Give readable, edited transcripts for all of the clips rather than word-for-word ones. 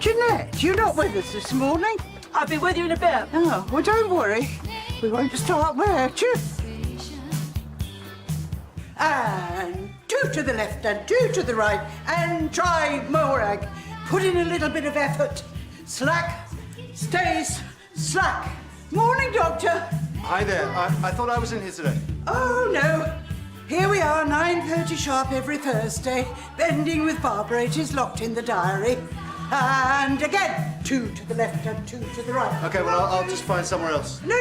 Jeanette, you're not with us this morning? I'll be with you in a bit. Oh, well, don't worry. We won't start without you. And 2 to the left and 2 to the right. And try Morag. Put in a little bit of effort. Slack, stays, slack. Morning, Doctor. Hi there. I thought I was in here today. Oh, no. Here we are, 9:30 sharp every Thursday. Bending with Barbara. It is locked in the diary. And again, 2 to the left and 2 to the right. Okay, well, I'll just find somewhere else. No.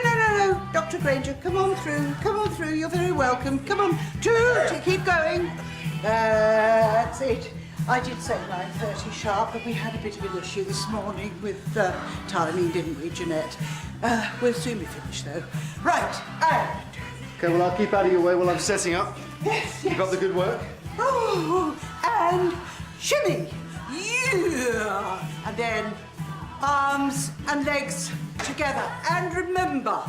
Dr. Granger, come on through. Come on through. You're very welcome. Come on. 2 to keep going. That's it. I did say 9:30 sharp, but we had a bit of an issue this morning with timing, didn't we, Jeanette? We'll soon be finished, though. Right, and... Okay, well, I'll keep out of your way while I'm setting up. Yes. Keep up the good work. Oh, and shimmy. Yeah. And then arms and legs together. And remember,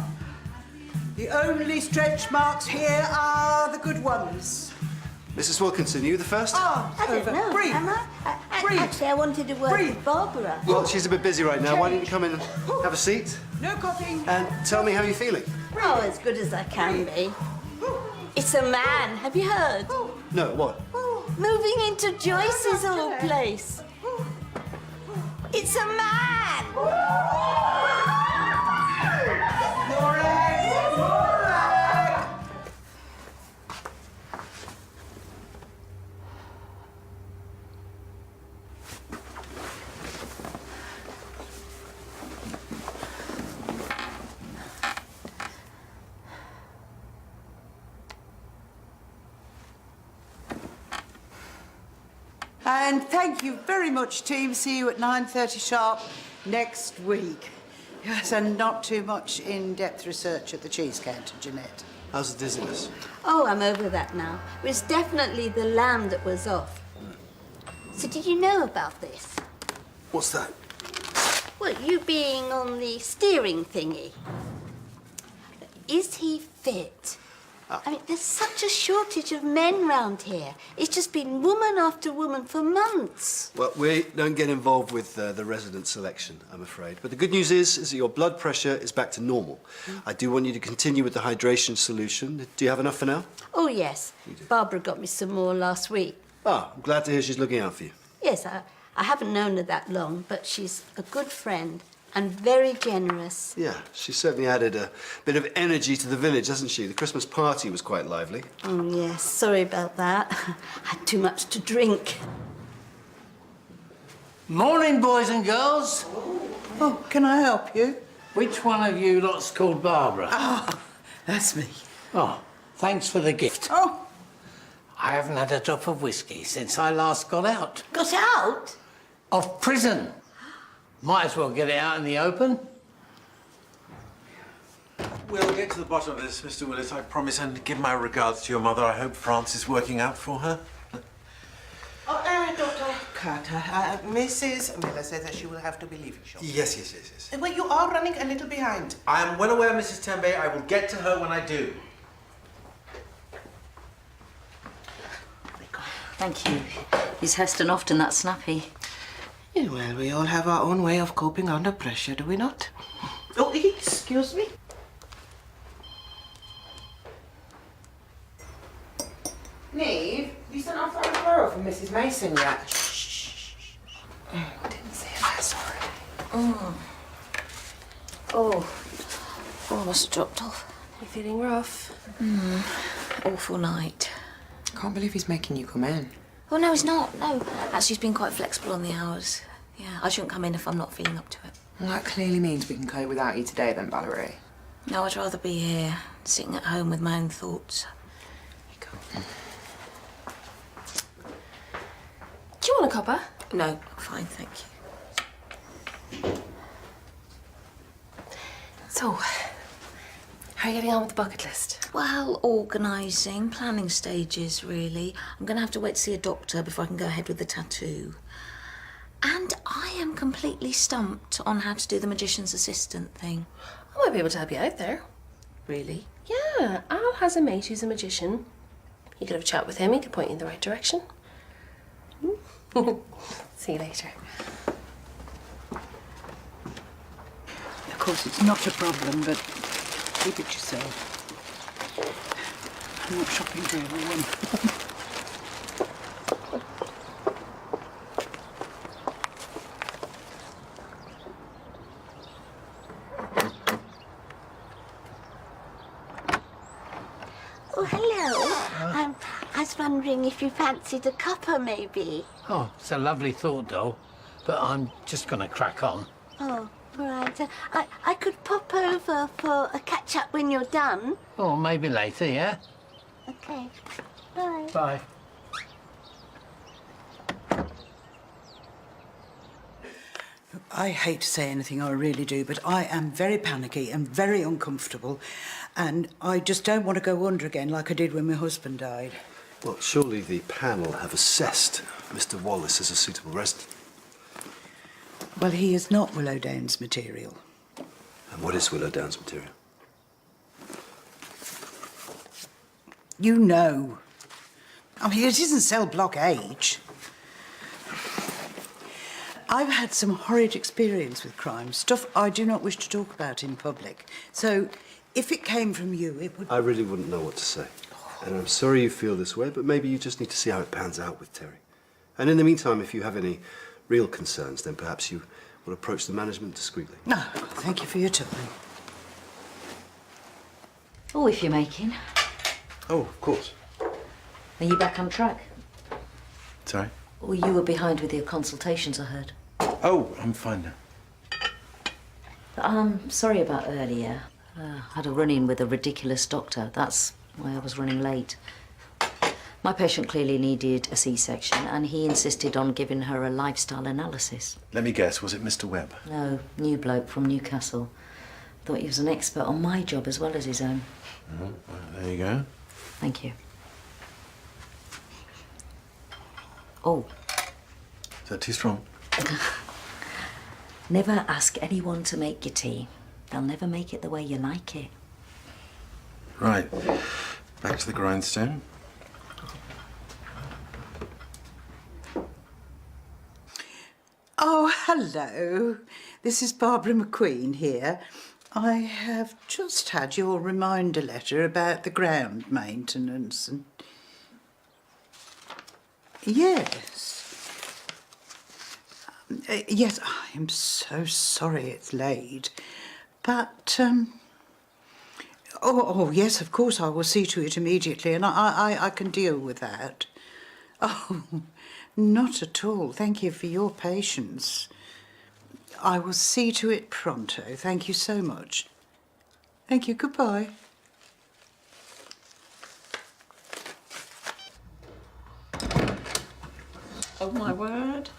the only stretch marks here are the good ones. Mrs. Wilkinson, you the first? Arms I don't over. know. Breathe. Am I? Breathe. Actually, I wanted to work Breathe. with Barbara. Well, she's a bit busy right now. Why don't you come in and have a seat? No coughing. And tell me how you're feeling. Oh, as good as I can be. It's a man. Have you heard? No, what? Moving into Joyce's old place. It's a man. And thank you very much, team. See you at 9:30 sharp next week. Yes, and not too much in-depth research at the cheese counter, Jeanette. How's the dizziness? Oh, I'm over that now. It was definitely the lamb that was off. So did you know about this? What's that? Well, you being on the steering thingy. Is he fit? I mean, there's such a shortage of men round here. It's just been woman after woman for months. Well, we don't get involved with the resident selection, I'm afraid. But the good news is that your blood pressure is back to normal. I do want you to continue with the hydration solution. Do you have enough for now? Oh, yes. Barbara got me some more last week. Ah, I'm glad to hear she's looking out for you. Yes, I haven't known her that long, but she's a good friend and very generous. Yeah, she certainly added a bit of energy to the village, hasn't she? The Christmas party was quite lively. Oh, yes, sorry about that. I had too much to drink. Morning, boys and girls. Oh, can I help you? Which one of you lot's called Barbara? Oh, that's me. Oh, thanks for the gift. Oh, I haven't had a drop of whiskey since I last got out. Got out? Of prison. Might as well get it out in the open. We'll get to the bottom of this, Mr. Willis, I promise, and give my regards to your mother. I hope France is working out for her. Dr. Carter, Mrs. Miller says that she will have to be leaving shortly. Yes. Well, you are running a little behind. I am well aware, Mrs. Tembe. I will get to her when I do. Thank you. Is Heston often that snappy? Yeah, well, we all have our own way of coping under pressure, do we not? Oh, excuse me. Neve, you sent off that referral from Mrs. Mason yet? Shh. Didn't say that, sorry. Oh, I must have dropped off. You feeling rough? Awful night. Can't believe he's making you come in. Oh, no, he's not. No. Actually, he's been quite flexible on the hours. Yeah, I shouldn't come in if I'm not feeling up to it. Well, that clearly means we can cope without you today then, Valerie. No, I'd rather be here, sitting at home with my own thoughts. Do you want a cuppa? No, I'm fine, thank you. So, how are you getting on with the bucket list? Well, organising, planning stages, really. I'm going to have to wait to see a doctor before I can go ahead with the tattoo. And I am completely stumped on how to do the magician's assistant thing. I might be able to help you out there. Really? Yeah, Al has a mate who's a magician. You could have a chat with him, he could point you in the right direction. See you later. course, it's not a problem, but keep it yourself. I'm not shopping for everyone. Oh, hello. I was wondering if you fancied a cuppa, maybe. Oh, it's a lovely thought, doll. But I'm just going to crack on. Oh, all right. I could pop over for a catch-up when you're done. Or maybe later, yeah? Okay. Bye. Bye. I hate to say anything, I really do, but I am very panicky and very uncomfortable, and I just don't want to go under again like I did when my husband died. Well, surely the panel have assessed Mr. Wallace as a suitable resident. Well, he is not Willowdown's material. And what is Willowdown's material? You know. I mean, it isn't cell block H. I've had some horrid experience with crime, stuff I do not wish to talk about in public. So, if it came from you, it would... I really wouldn't know what to say. And I'm sorry you feel this way, but maybe you just need to see how it pans out with Terry. And in the meantime, if you have any real concerns, then perhaps you will approach the management discreetly. No, thank you for your time. Oh, if you're making. Oh, of course. Are you back on track? Sorry? Well, you were behind with your consultations, I heard. Oh, I'm fine now. I'm sorry about earlier. Had a run-in with a ridiculous doctor. That's why I was running late. My patient clearly needed a C-section, and he insisted on giving her a lifestyle analysis. Let me guess, was it Mr. Webb? No, new bloke from Newcastle. Thought he was an expert on my job as well as his own. Oh, well, there you go. Thank you. Oh. Is that too strong? Never ask anyone to make your tea. They'll never make it the way you like it. Right. Back to the grindstone. Oh, hello. This is Barbara McQueen here. I have just had your reminder letter about the ground maintenance and... Yes. Yes, I am so sorry it's late. But, Oh, yes, of course, I will see to it immediately, and I can deal with that. Oh, not at all. Thank you for your patience. I will see to it pronto. Thank you so much. Thank you. Goodbye. Oh, my word.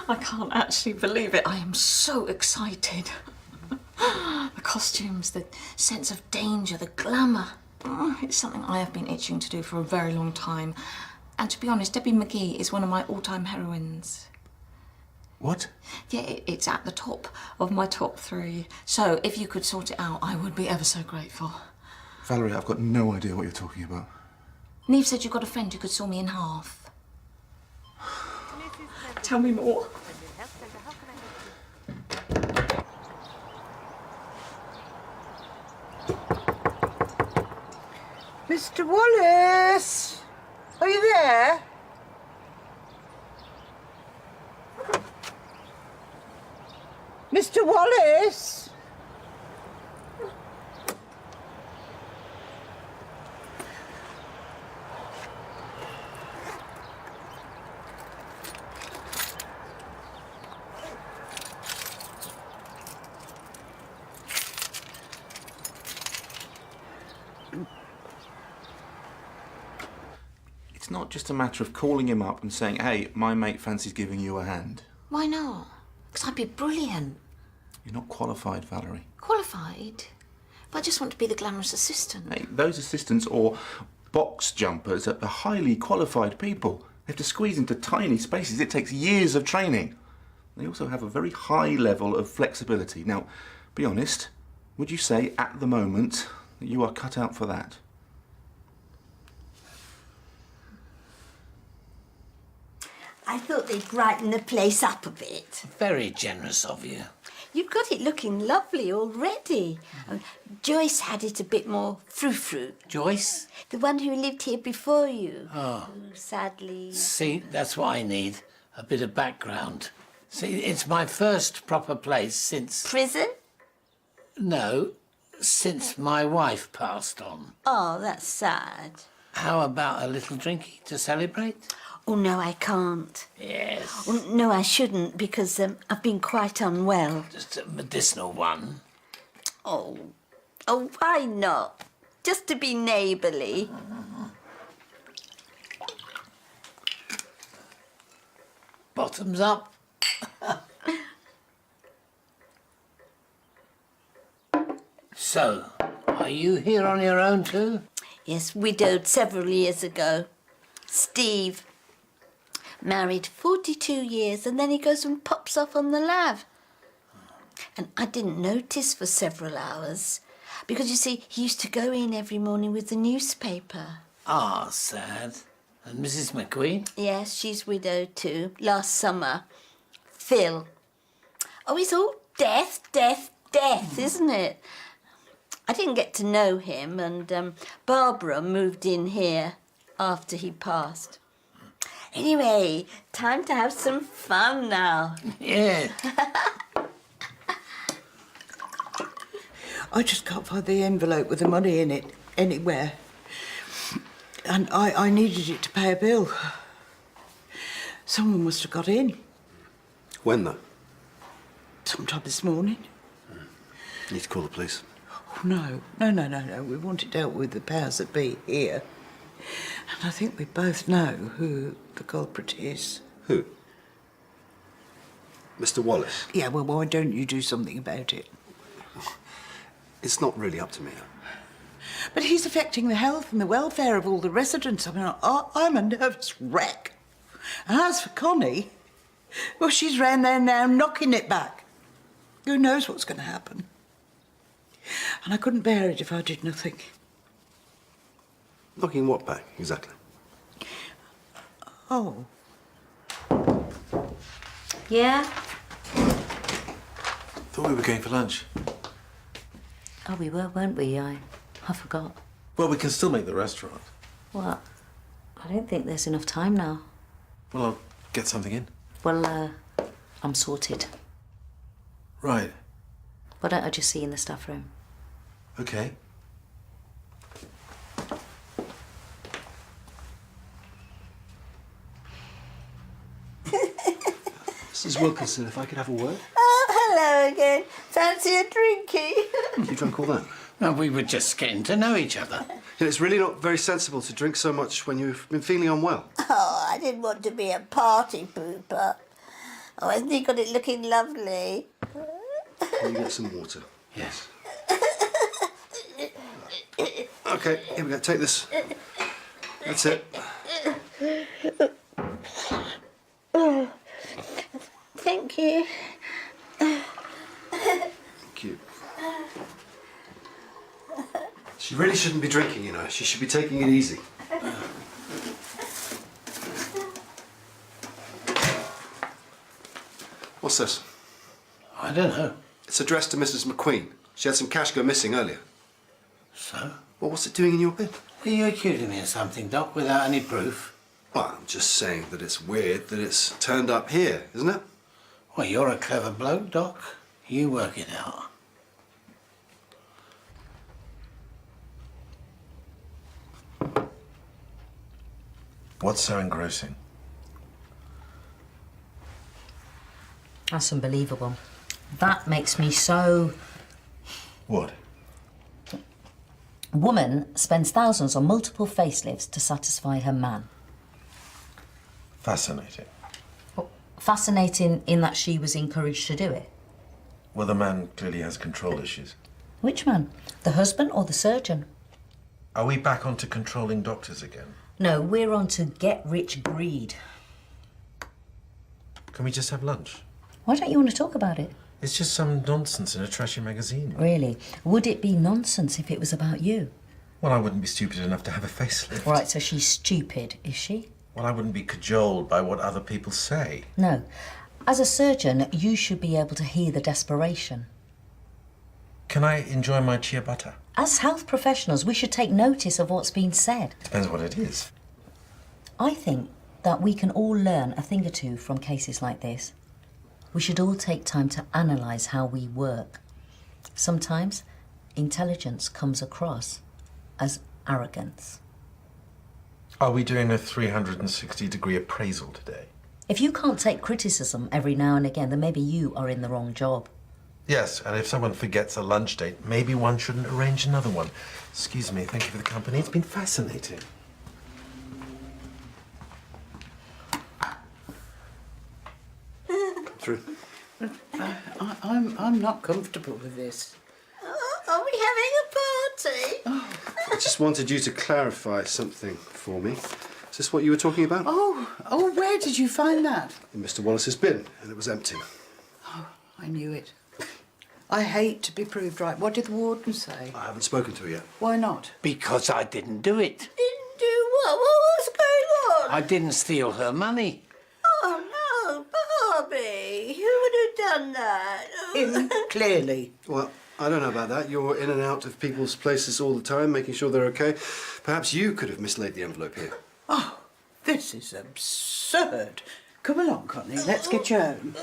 I can't actually believe it. I am so excited. The costumes, the sense of danger, the glamour. It's something I have been itching to do for a very long time. And to be honest, Debbie McGee is one of my all-time heroines. What? Yeah, it's at the top of my top 3. So if you could sort it out, I would be ever so grateful. Valerie, I've got no idea what you're talking about. Neve said you've got a friend who could saw me in half. Tell me more. Mr. Wallace! Are you there? Mr. Wallace! It's not just a matter of calling him up and saying, hey, my mate fancies giving you a hand. Why not? Because I'd be brilliant. You're not qualified, Valerie. Qualified? But I just want to be the glamorous assistant. Hey, those assistants or box jumpers are highly qualified people. They have to squeeze into tiny spaces. It takes years of training. They also have a very high level of flexibility. Now, be honest, would you say at the moment that you are cut out for that? I thought they'd brighten the place up a bit. Very generous of you. You've got it looking lovely already. Joyce had it a bit more frou-frou. Joyce? The one who lived here before you. Oh. Who sadly... See, that's what I need. A bit of background. See, it's my first proper place since... Prison? No, since my wife passed on. Oh, that's sad. How about a little drinky to celebrate? Oh, no, I can't. Yes. Oh, no, I shouldn't, because I've been quite unwell. Just a medicinal one. Oh, why not? Just to be neighbourly. Bottoms up. So, are you here on your own too? Yes, widowed several years ago. Steve. Married 42 years and then he goes and pops off on the lav. And I didn't notice for several hours because, you see, he used to go in every morning with the newspaper. Ah, sad. And Mrs. McQueen? Yes, she's widowed too. Last summer. Phil. Oh, it's all death, death, death, isn't it? I didn't get to know him, and Barbara moved in here after he passed. Anyway, time to have some fun now. Yeah. I just can't find the envelope with the money in it anywhere. And I needed it to pay a bill. Someone must have got in. When, though? Sometime this morning. Need to call the police. Oh, no. We want it dealt with the powers that be here. And I think we both know who the culprit is. Who? Mr. Wallace? Yeah, well, why don't you do something about it? It's not really up to me. But he's affecting the health and the welfare of all the residents. I mean, I'm a nervous wreck. And as for Connie, well, she's round there now knocking it back. Who knows what's going to happen? And I couldn't bear it if I did nothing. Knocking what back, exactly? Oh. Yeah? Thought we were going for lunch. Oh, we were, weren't we? I forgot. Well, we can still make the restaurant. What? I don't think there's enough time now. Well, I'll get something in. Well, I'm sorted. Right. Why don't I just see you in the staff room? Okay. Mrs. Wilkinson, if I could have a word? Oh, hello again. Fancy a drinky? You drunk all that? No, we were just getting to know each other. Yeah, it's really not very sensible to drink so much when you've been feeling unwell. Oh, I didn't want to be a party pooper. Oh, hasn't he got it looking lovely? Can you get some water? Yes. Okay, here we go. Take this. That's it. Thank you. Thank you. She really shouldn't be drinking, you know. She should be taking it easy. What's this? I don't know. It's addressed to Mrs. McQueen. She had some cash go missing earlier. So? Well, what's it doing in your bin? Are you accusing me of something, Doc, without any proof? Well, I'm just saying that it's weird that it's turned up here, isn't it? Well, you're a clever bloke, Doc. You work it out. What's so engrossing? That's unbelievable. That makes me so... What? A woman spends thousands on multiple facelifts to satisfy her man. Fascinating. Well, fascinating in that she was encouraged to do it. Well, the man clearly has control issues. Which man? The husband or the surgeon? Are we back onto controlling doctors again? No, we're on to get-rich greed. Can we just have lunch? Why don't you want to talk about it? It's just some nonsense in a trashy magazine. Really? Would it be nonsense if it was about you? Well, I wouldn't be stupid enough to have a facelift. Right, so she's stupid, is she? Well, I wouldn't be cajoled by what other people say. No. As a surgeon, you should be able to hear the desperation. Can I enjoy my ciabatta? As health professionals, we should take notice of what's being said. Depends what it is. I think that we can all learn a thing or two from cases like this. We should all take time to analyse how we work. Sometimes intelligence comes across as arrogance. Are we doing a 360-degree appraisal today? If you can't take criticism every now and again, then maybe you are in the wrong job. Yes, and if someone forgets a lunch date, maybe one shouldn't arrange another one. Excuse me, thank you for the company. It's been fascinating. Come through. I'm not comfortable with this. Are we having a party? I just wanted you to clarify something for me. Is this what you were talking about? Oh, where did you find that? In Mr. Wallace's bin, and it was empty. I knew it. I hate to be proved right. What did the warden say? I haven't spoken to her yet. Why not? Because I didn't do it. Didn't do what? What was going on? I didn't steal her money. Oh, no, Barbie. Who would have done that? Him, clearly. Well, I don't know about that. You're in and out of people's places all the time, making sure they're okay. Perhaps you could have mislaid the envelope here. Oh, this is absurd. Come along, Connie. Let's get you home.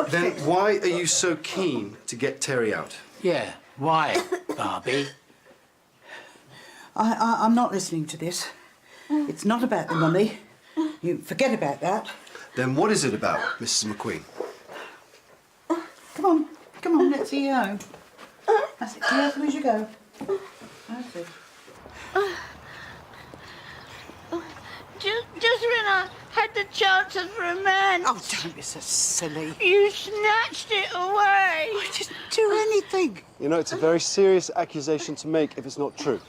Then why are you so keen to get Terry out? Yeah, why, Barbie? I'm not listening to this. It's not about the money. You forget about that. Then what is it about, Mrs. McQueen? Come on, let's see you home. That's it, careful as you go. That's it. Just when I had the chance of romance, Oh, don't be so silly. you snatched it away. I didn't do anything. You know, it's a very serious accusation to make if it's not true.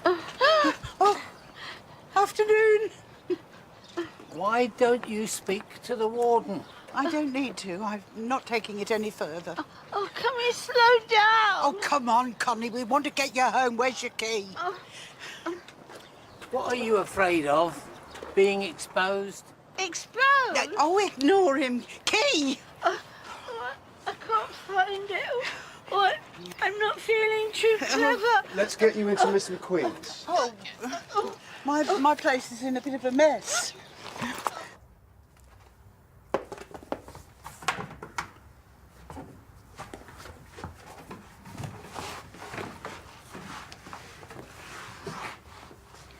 Oh, afternoon. Why don't you speak to the warden? I don't need to. I'm not taking it any further. Oh, can we slow down? Oh, come on, Connie. We want to get you home. Where's your key? What are you afraid of? Being exposed? Explode? Oh, ignore him. Key! I can't find it. What? I'm not feeling too clever. Let's get you into Miss McQueen's. Oh, my place is in a bit of a mess.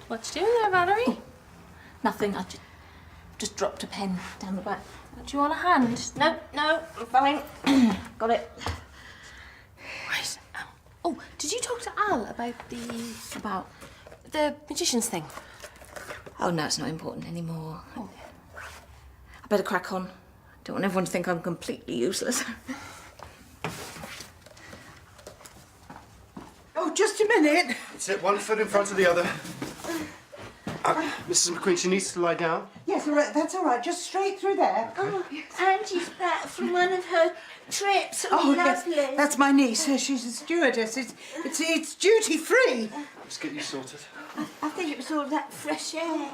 What you doing there, Valerie? Nothing, I just dropped a pen down the back. Do you want a hand? No, I'm fine. Got it. Right. Oh, did you talk to Al about the magician's thing? Oh, no, it's not important anymore. I better crack on. Don't want everyone to think I'm completely useless. Oh, just a minute. Sit one foot in front of the other. Mrs. McQueen, she needs to lie down. Yes, all right. That's all right. Just straight through there. Oh, Angie's back from one of her trips. Oh, lovely. yes. That's my niece. She's a stewardess. It's duty free. Let's get you sorted. I think it was all that fresh air.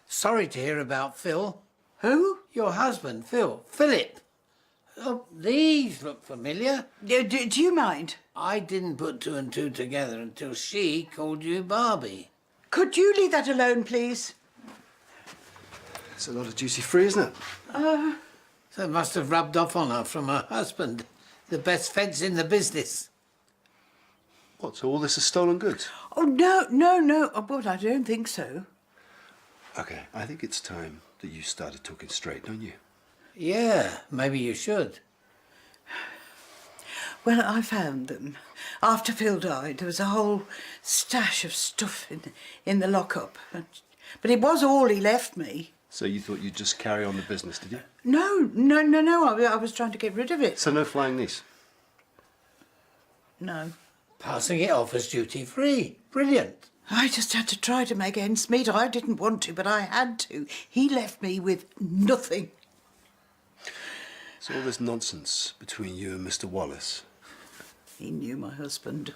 Sorry to hear about Phil. Who? Your husband, Phil. Philip. Oh, these look familiar. Do you mind? I didn't put two and two together until she called you Barbie. Could you leave that alone, please? It's a lot of duty free, isn't it? So it must have rubbed off on her from her husband, the best fence in the business. What, so all this is stolen goods? Oh, no. Oh, but I don't think so. Okay, I think it's time that you started talking straight, don't you? Yeah, maybe you should. Well, I found them. After Phil died, there was a whole stash of stuff in the lockup. But it was all he left me. So you thought you'd just carry on the business, did you? No. I was trying to get rid of it. So no flying niece? No. Passing it off as duty-free. Brilliant. I just had to try to make ends meet. I didn't want to, but I had to. He left me with nothing. So all this nonsense between you and Mr. Wallace? He knew my husband.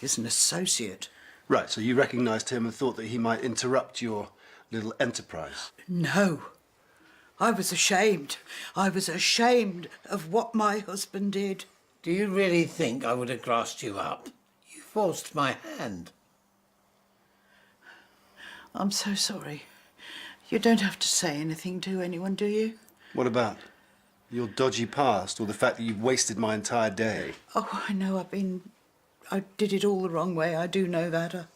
He's an associate. Right, so you recognised him and thought that he might interrupt your little enterprise. No. I was ashamed. I was ashamed of what my husband did. Do you really think I would have grasped you up? You forced my hand. I'm so sorry. You don't have to say anything to anyone, do you? What about your dodgy past or the fact that you've wasted my entire day? Oh, I know I did it all the wrong way. I do know that.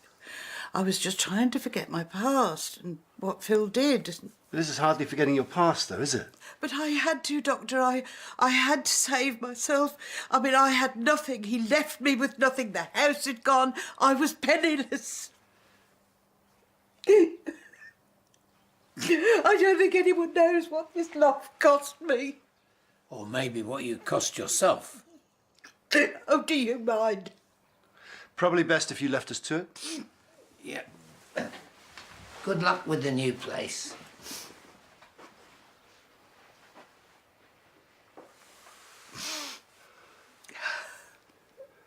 I was just trying to forget my past and what Phil did. This is hardly forgetting your past, though, is it? But I had to, Doctor. I had to save myself. I mean, I had nothing. He left me with nothing. The house had gone. I was penniless. I don't think anyone knows what this love cost me. Or maybe what you cost yourself. Oh, do you mind? Probably best if you left us to it. Yeah. Good luck with the new place.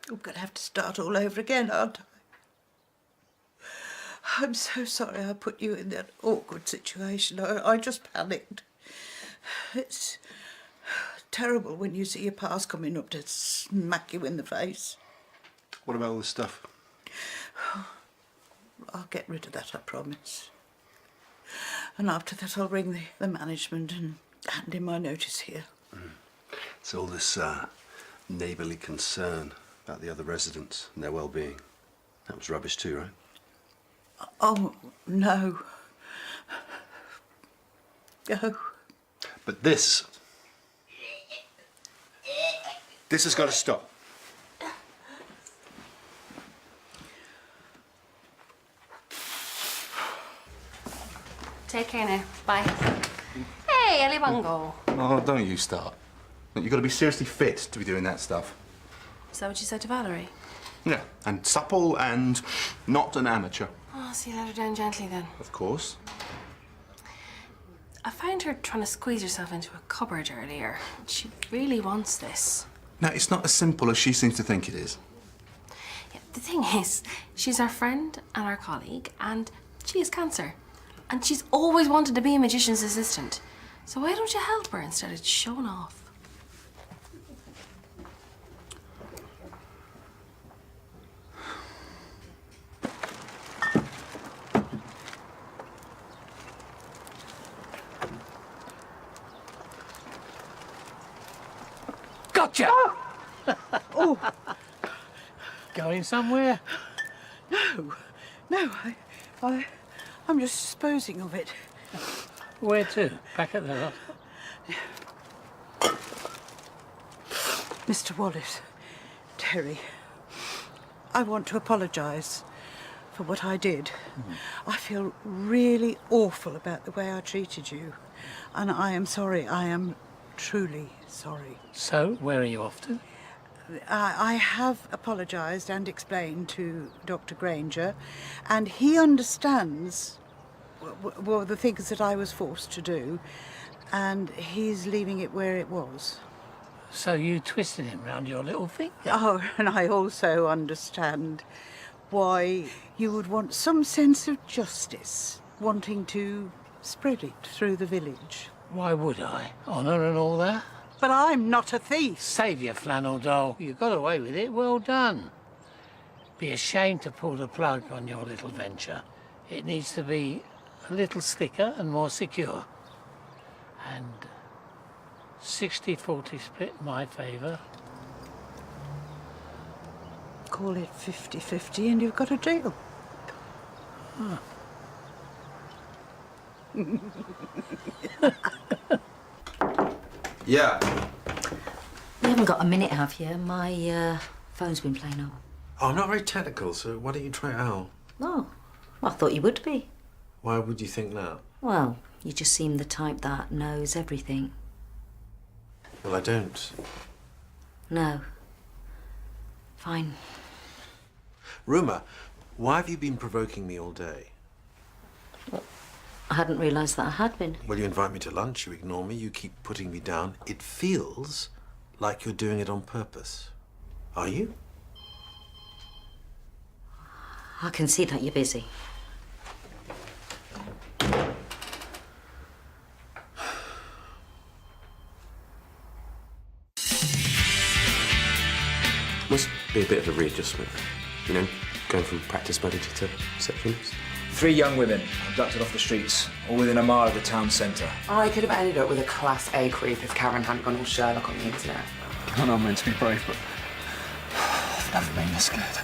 I'm going to have to start all over again, aren't I? I'm so sorry I put you in that awkward situation. I just panicked. It's terrible when you see your past coming up to smack you in the face. What about all this stuff? I'll get rid of that, I promise. And after that I'll ring the management and hand in my notice here. It's all this neighbourly concern about the other residents and their well-being. That was rubbish too, right? Oh, no. No. But this has got to stop. Take care now. Bye. Hey, Ellie Bungo. Oh, don't you start. Look, you've got to be seriously fit to be doing that stuff. Is that what you said to Valerie? Yeah, and supple and not an amateur. Oh, so you let her down gently then. Of course. I found her trying to squeeze herself into a cupboard earlier. She really wants this. Now, it's not as simple as she seems to think it is. Yeah, the thing is, she's our friend and our colleague, and she has cancer. And she's always wanted to be a magician's assistant. So why don't you help her instead of showing off? Gotcha! Oh, Going somewhere? no, I'm just disposing of it. Where to? Back at the lot? Mr. Wallace, Terry, I want to apologise for what I did. I feel really awful about the way I treated you. And I am sorry. I am truly sorry. So, where are you off to? I have apologised and explained to Dr. Granger, and he understands well, the things that I was forced to do, and he's leaving it where it was. So you twisted him round your little finger? Oh, and I also understand why you would want some sense of justice, wanting to spread it through the village. Why would I? Honour and all that? But I'm not a thief. Save your flannel doll. You got away with it. Well done. Be ashamed to pull the plug on your little venture. It needs to be a little slicker and more secure. And 60-40 split in my favour. Call it 50-50 and you've got a deal. Yeah. You haven't got a minute, have you? My phone's been playing up. Oh, I'm not very technical, so why don't you try Al? Oh, I thought you would be. Why would you think that? Well, you just seem the type that knows everything. Well, I don't. No. Fine. Rumour, why have you been provoking me all day? I hadn't realised that I had been. Well, you invite me to lunch, you ignore me, you keep putting me down. It feels like you're doing it on purpose. Are you? I can see that you're busy. Be a bit of a readjustment. You know, going from practice manager to receptionist. 3 young women abducted off the streets, all within a mile of the town centre. I could have ended up with a Class A creep if Karen hadn't gone all Sherlock on the internet. I know I'm meant to be brave, but I've never been this scared.